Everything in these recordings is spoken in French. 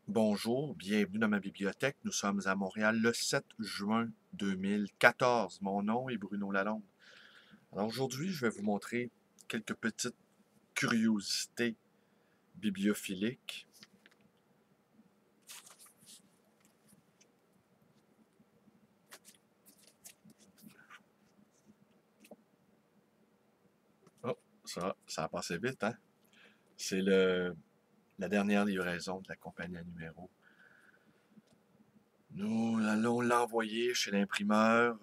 Bonjour, bienvenue dans ma bibliothèque. Nous sommes à Montréal le 7 juin 2014. Mon nom est Bruno Lalonde. Alors aujourd'hui, je vais vous montrer quelques petites curiosités bibliophiliques. Oh, ça a passé vite, hein? C'est la dernière livraison de la compagnie à numéro. Nous allons l'envoyer chez l'imprimeur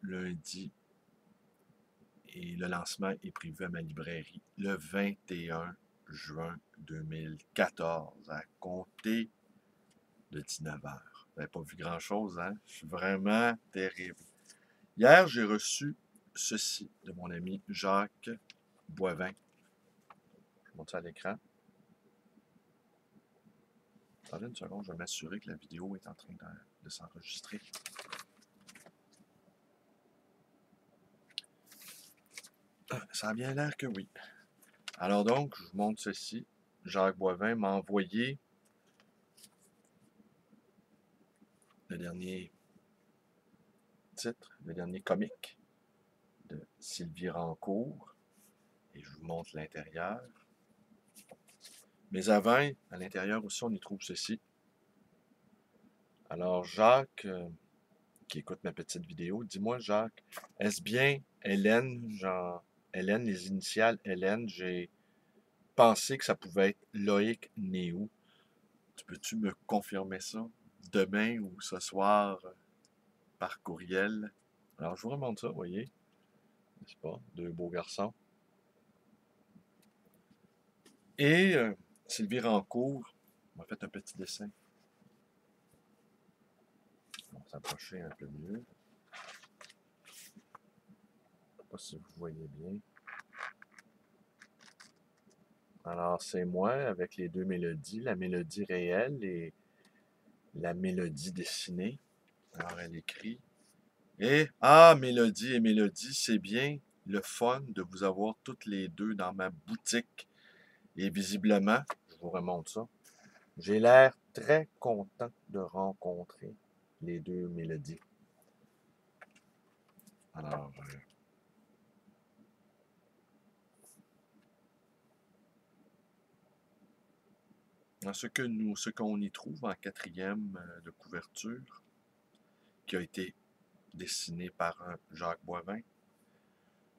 lundi et le lancement est prévu à ma librairie le 21 juin 2014 à compter de 19 heures. Vous n'avez pas vu grand-chose, hein? Je suis vraiment terrible. Hier, j'ai reçu ceci de mon ami Jacques Boivin. Je montre ça à l'écran. Attendez une seconde, je vais m'assurer que la vidéo est en train de s'enregistrer. Ça a bien l'air que oui. Alors donc, je vous montre ceci. Jacques Boivin m'a envoyé le dernier titre, le dernier comic de Sylvie Rancourt. Et je vous montre l'intérieur. Mais avant, à l'intérieur aussi, on y trouve ceci. Alors, Jacques, qui écoute ma petite vidéo, dis-moi, Jacques, est-ce bien Hélène, genre, Hélène, les initiales Hélène, j'ai pensé que ça pouvait être Loïc Néou. Tu peux-tu me confirmer ça demain ou ce soir par courriel? Alors, je vous remonte ça, vous voyez, n'est-ce pas? Deux beaux garçons. Et Sylvie Rancourt m'a fait un petit dessin. On va s'approcher un peu mieux. Je ne sais pas si vous voyez bien. Alors, c'est moi avec les deux mélodies, la mélodie réelle et la mélodie dessinée. Alors, elle écrit. Et, mélodie et mélodie, c'est bien le fun de vous avoir toutes les deux dans ma boutique. Et visiblement, je vous remonte ça, j'ai l'air très content de rencontrer les deux mélodies. Alors, ce qu'on y trouve en quatrième de couverture, qui a été dessiné par Jacques Boivin,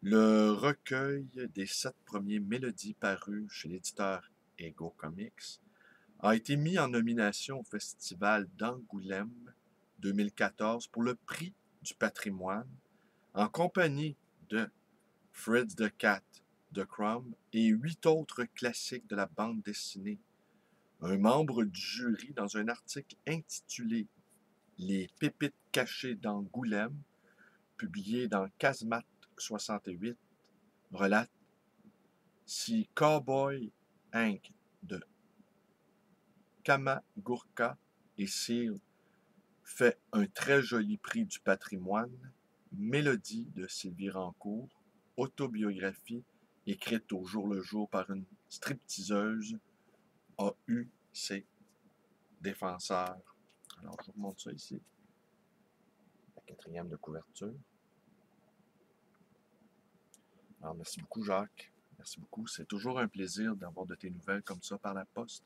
le recueil des 7 premiers mélodies parues chez l'éditeur Ego Comics a été mis en nomination au Festival d'Angoulême 2014 pour le prix du patrimoine en compagnie de Fritz the Cat, The Crumb et 8 autres classiques de la bande dessinée. Un membre du jury, dans un article intitulé Les pépites cachées d'Angoulême, publié dans Casemate 68, relate: si Cowboy Hank de Kamagurka et Seal fait un très joli prix du patrimoine, Mélodie de Sylvie Rancourt, autobiographie écrite au jour le jour par une stripteaseuse, a eu ses défenseurs. Alors, je vous montre ça ici. La quatrième de couverture. Alors, merci beaucoup, Jacques. Merci beaucoup. C'est toujours un plaisir d'avoir de tes nouvelles comme ça par la poste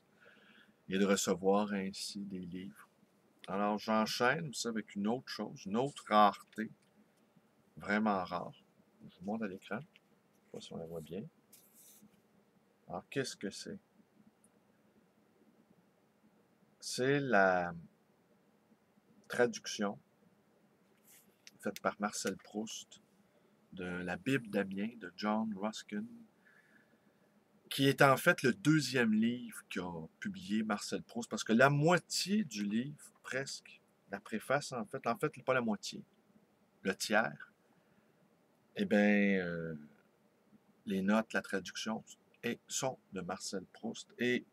et de recevoir ainsi des livres. Alors, j'enchaîne aussi avec une autre chose, une autre rareté, vraiment rare. Je vous montre à l'écran. Je ne sais pas si on la voit bien. Alors, qu'est-ce que c'est? C'est la traduction faite par Marcel Proust de la Bible d'Amiens de John Ruskin, qui est en fait le deuxième livre qu'a publié Marcel Proust, parce que la moitié du livre, presque, la préface en fait pas la moitié, le tiers, eh bien, les notes, la traduction, sont de Marcel Proust, et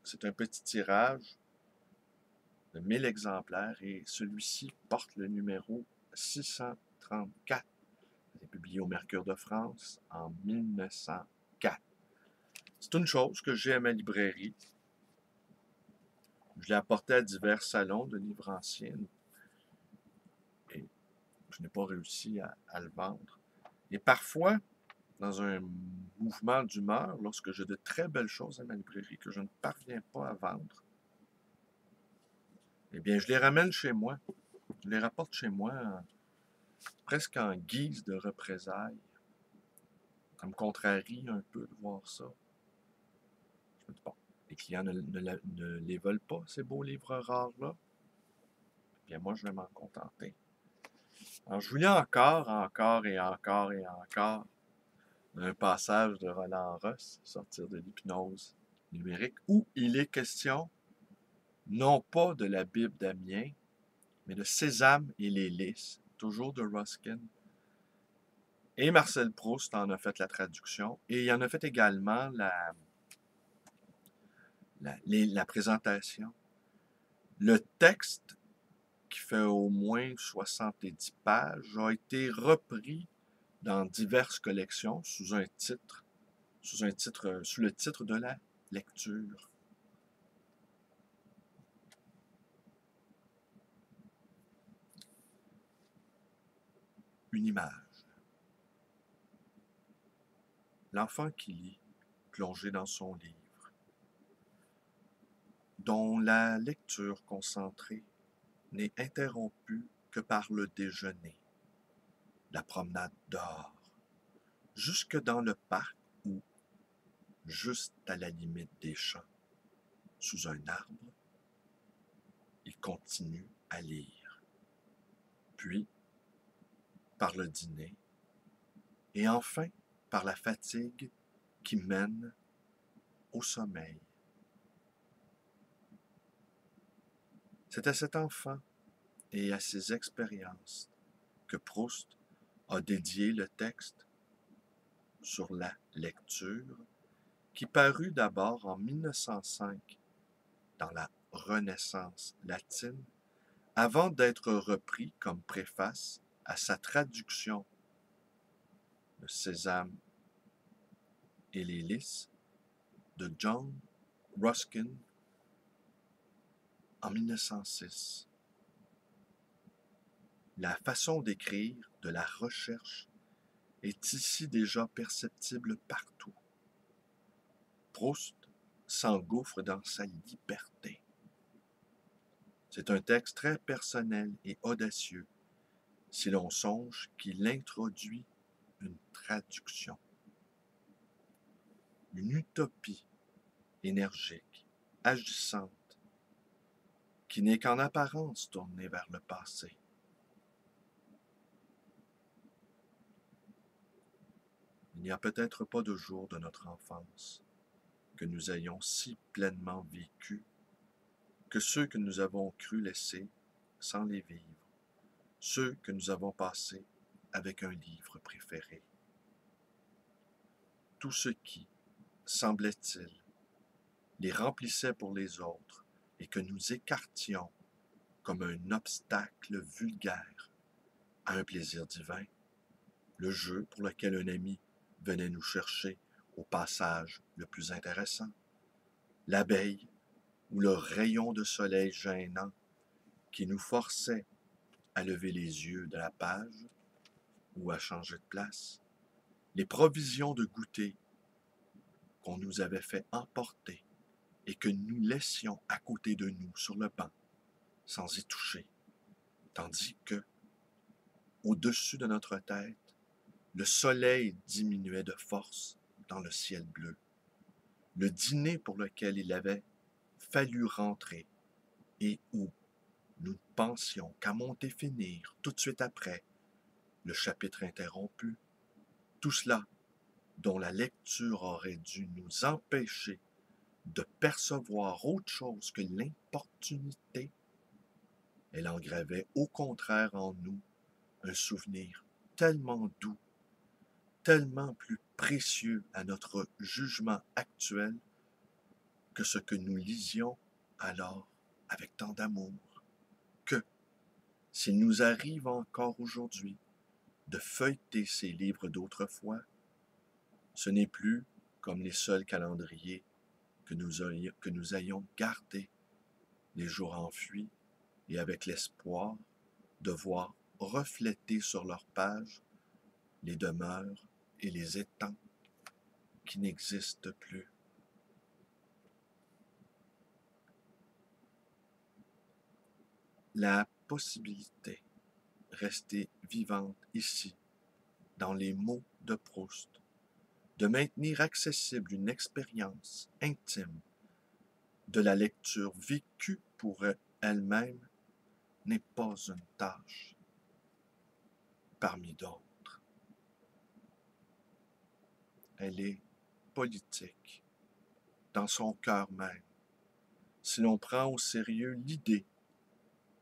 c'est un petit tirage de 1000 exemplaires, et celui-ci porte le numéro 634. Il est publié au Mercure de France en 1904. C'est une chose que j'ai à ma librairie. Je l'ai apporté à divers salons de livres anciens et je n'ai pas réussi à le vendre. Et parfois, dans un mouvement d'humeur, lorsque j'ai de très belles choses à ma librairie que je ne parviens pas à vendre, eh bien, je les ramène chez moi. Je les rapporte chez moi presque en guise de représailles. Ça me contrarie un peu de voir ça. Je me dis, bon, les clients ne les veulent pas, ces beaux livres rares-là. Eh bien, moi, je vais m'en contenter. Alors, je vous lis encore un passage de Roland Ross, Sortir de l'hypnose numérique, où il est question, non pas de la Bible d'Amiens, mais de Sésame et les lys, toujours de Ruskin. Et Marcel Proust en a fait la traduction, et il en a fait également la présentation. Le texte, qui fait au moins 70 pages, a été repris dans diverses collections sous le titre de la lecture. Une image. L'enfant qui lit, plongé dans son livre, dont la lecture concentrée n'est interrompue que par le déjeuner, la promenade dehors, jusque dans le parc ou, juste à la limite des champs, sous un arbre, il continue à lire. Puis, par le dîner, et enfin par la fatigue qui mène au sommeil. C'est à cet enfant et à ses expériences que Proust a dédié le texte sur la lecture, qui parut d'abord en 1905 dans la Renaissance latine, avant d'être repris comme préface à sa traduction de Sésame et les lys de John Ruskin en 1906. La façon d'écrire de la recherche est ici déjà perceptible partout. Proust s'engouffre dans sa liberté. C'est un texte très personnel et audacieux, si l'on songe qu'il introduit une traduction. Une utopie énergique, agissante, qui n'est qu'en apparence tournée vers le passé. Il n'y a peut-être pas de jour de notre enfance que nous ayons si pleinement vécu que ceux que nous avons cru laisser sans les vivre, ceux que nous avons passés avec un livre préféré. Tout ce qui, semblait-il, les remplissait pour les autres et que nous écartions comme un obstacle vulgaire à un plaisir divin, le jeu pour lequel un ami venait nous chercher au passage le plus intéressant, l'abeille ou le rayon de soleil gênant qui nous forçait à lever les yeux de la page ou à changer de place, les provisions de goûter qu'on nous avait fait emporter et que nous laissions à côté de nous sur le banc, sans y toucher, tandis que, au-dessus de notre tête, le soleil diminuait de force dans le ciel bleu. Le dîner pour lequel il avait fallu rentrer et où nous ne pensions qu'à monter finir tout de suite après le chapitre interrompu, tout cela dont la lecture aurait dû nous empêcher de percevoir autre chose que l'importunité, elle engravait au contraire en nous un souvenir tellement doux, tellement plus précieux à notre jugement actuel que ce que nous lisions alors avec tant d'amour, que, s'il nous arrive encore aujourd'hui de feuilleter ces livres d'autrefois, ce n'est plus comme les seuls calendriers que nous ayons gardés les jours enfuis, et avec l'espoir de voir refléter sur leur page les demeures et les étangs qui n'existent plus. La possibilité restée vivante ici, dans les mots de Proust, de maintenir accessible une expérience intime de la lecture vécue pour elle-même n'est pas une tâche parmi d'autres. Elle est politique, dans son cœur même, si l'on prend au sérieux l'idée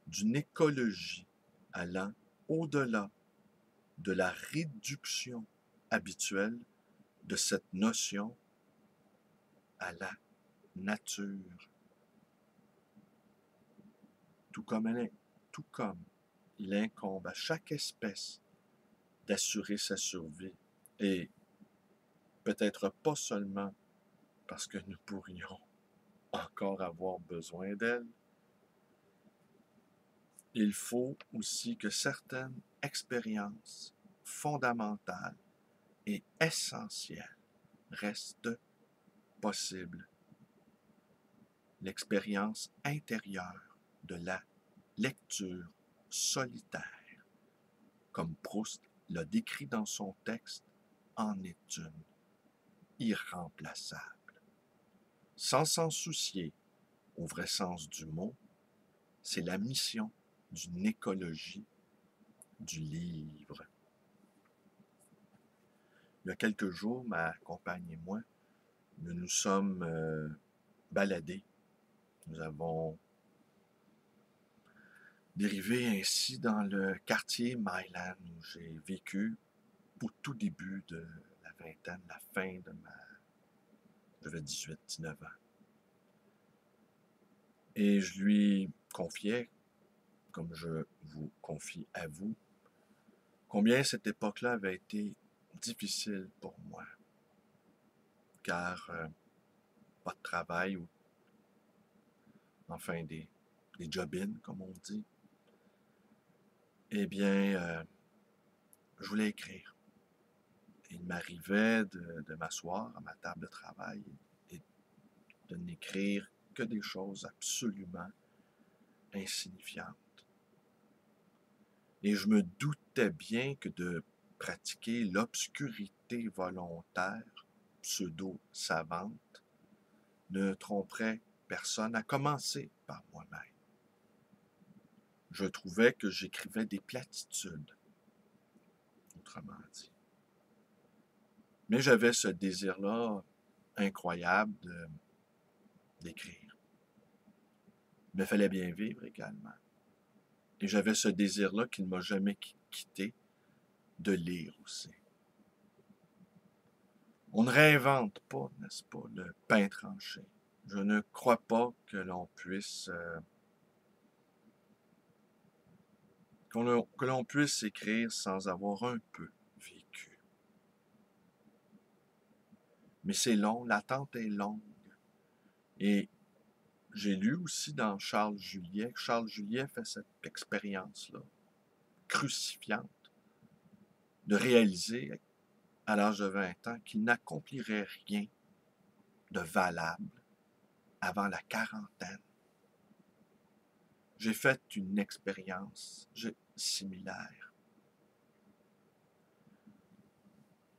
d'une écologie allant au-delà de la réduction habituelle de cette notion à la nature. Tout comme il incombe à chaque espèce d'assurer sa survie, et peut-être pas seulement parce que nous pourrions encore avoir besoin d'elle, il faut aussi que certaines expériences fondamentales et essentielles restent possibles. L'expérience intérieure de la lecture solitaire, comme Proust l'a décrit dans son texte, en est une, irremplaçable. Sans s'en soucier, au vrai sens du mot, c'est la mission d'une écologie du livre. Il y a quelques jours, ma compagne et moi, nous nous sommes baladés. Nous avons dérivé ainsi dans le quartier Myland où j'ai vécu au tout début de la vingtaine, la fin de j'avais 18-19 ans. Et je lui confiais, comme je vous confie à vous, combien cette époque-là avait été difficile pour moi. Car pas de travail, ou enfin des job-ins, comme on dit. Eh bien, je voulais écrire. Il m'arrivait de m'asseoir à ma table de travail et de n'écrire que des choses absolument insignifiantes. Et je me doutais bien que de pratiquer l'obscurité volontaire, pseudo-savante, ne tromperait personne, à commencer par moi-même. Je trouvais que j'écrivais des platitudes, autrement dit. Mais j'avais ce désir-là incroyable d'écrire. Il me fallait bien vivre également. Et j'avais ce désir-là qui ne m'a jamais quitté, de lire aussi. On ne réinvente pas, n'est-ce pas, le pain tranché. Je ne crois pas que l'on puisse écrire sans avoir un peu vécu. Mais c'est long, l'attente est longue. Et j'ai lu aussi dans Charles Juliet que Charles Juliet fait cette expérience-là, crucifiante, de réaliser à l'âge de 20 ans qu'il n'accomplirait rien de valable avant la quarantaine. J'ai fait une expérience similaire.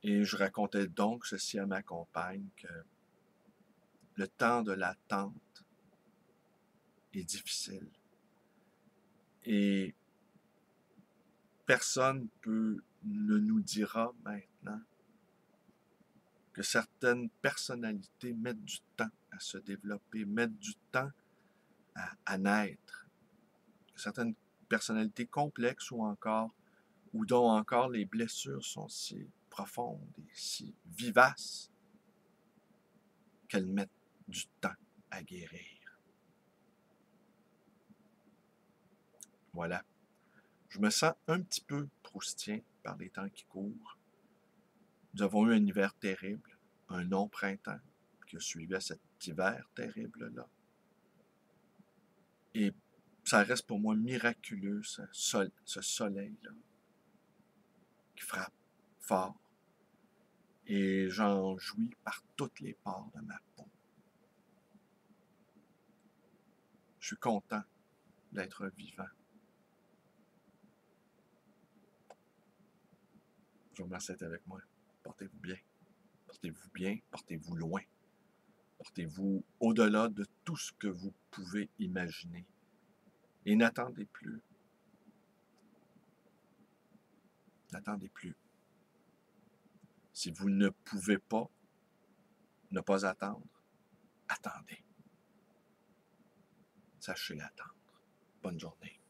Et je racontais donc ceci à ma compagne, que le temps de l'attente est difficile. Et personne ne nous dira maintenant que certaines personnalités mettent du temps à se développer, mettent du temps à naître. Certaines personnalités complexes ou dont encore les blessures sont si profondes et si vivaces qu'elles mettent du temps à guérir. Voilà. Je me sens un petit peu proustien par les temps qui courent. Nous avons eu un hiver terrible, un long printemps qui a suivi à cet hiver terrible-là. Et ça reste pour moi miraculeux, ce soleil-là, qui frappe fort. Et j'en jouis par toutes les pores de ma peau. Je suis content d'être vivant. Je vous remercie d'être avec moi. Portez-vous bien. Portez-vous bien, portez-vous loin. Portez-vous au-delà de tout ce que vous pouvez imaginer. Et n'attendez plus. N'attendez plus. Si vous ne pouvez pas ne pas attendre, attendez. Sachez attendre. Bonne journée.